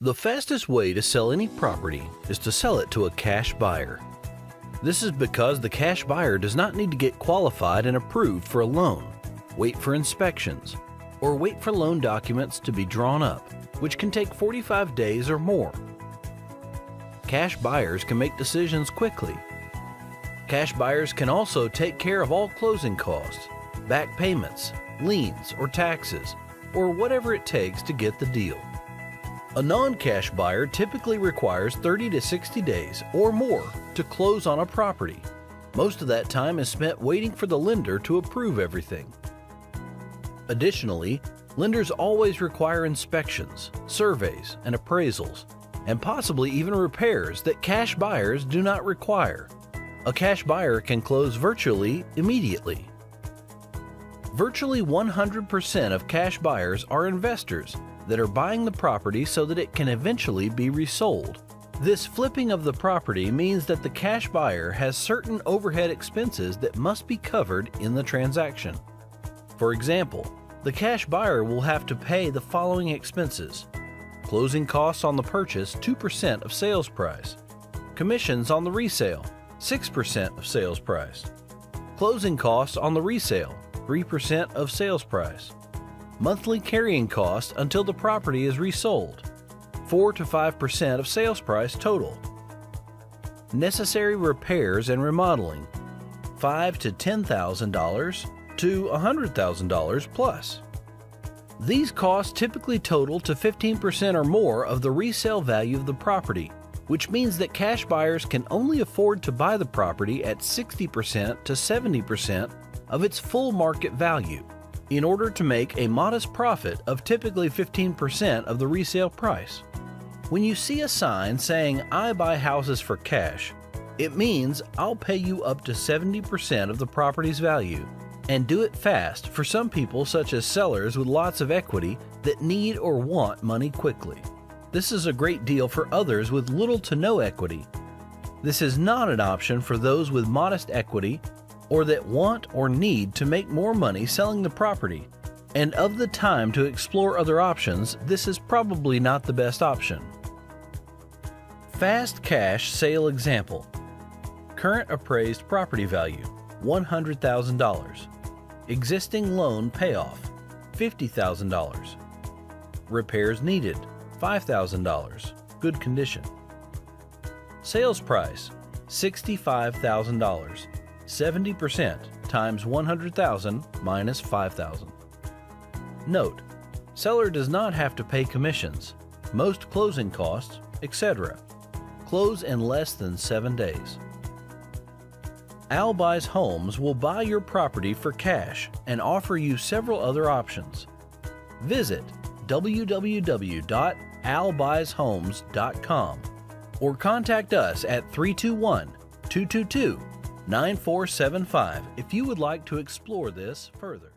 The fastest way to sell any property is to sell it to a cash buyer. This is because the cash buyer does not need to get qualified and approved for a loan, wait for inspections, or wait for loan documents to be drawn up, which can take 45 days or more. Cash buyers can make decisions quickly. Cash buyers can also take care of all closing costs, back payments, liens, or taxes, or whatever it takes to get the deal. A non-cash buyer typically requires 30 to 60 days or more to close on a property. Most of that time is spent waiting for the lender to approve everything. Additionally, lenders always require inspections, surveys, and appraisals, and possibly even repairs that cash buyers do not require. A cash buyer can close virtually immediately. Virtually 100% of cash buyers are investors that are buying the property so that it can eventually be resold. This flipping of the property means that the cash buyer has certain overhead expenses that must be covered in the transaction. For example, the cash buyer will have to pay the following expenses: closing costs on the purchase, 2% of sales price; commissions on the resale, 6% of sales price; closing costs on the resale, 3% of sales price; monthly carrying costs until the property is resold, 4 to 5% of sales price total; necessary repairs and remodeling, $5,000 to $10,000 to $100,000 plus. These costs typically total to 15% or more of the resale value of the property, which means that cash buyers can only afford to buy the property at 60% to 70% of its full market value, in order to make a modest profit of typically 15% of the resale price. When you see a sign saying "I buy houses for cash," it means I'll pay you up to 70% of the property's value, and do it fast for some people, such as sellers with lots of equity that need or want money quickly. This is a great deal for others with little to no equity. This is not an option for those with modest equity or that want or need to make more money selling the property, and of the time to explore other options, this is probably not the best option. Fast cash sale example: current appraised property value, $100,000. Existing loan payoff, $50,000. Repairs needed, $5,000. Good condition. Sales price, $65,000. 70% times 100,000 minus 5,000. Note: seller does not have to pay commissions, most closing costs, etc. Close in less than 7 days. Al Buys Homes will buy your property for cash and offer you several other options. Visit www.albuyshomes.com or contact us at 321-222-9475 if you would like to explore this further.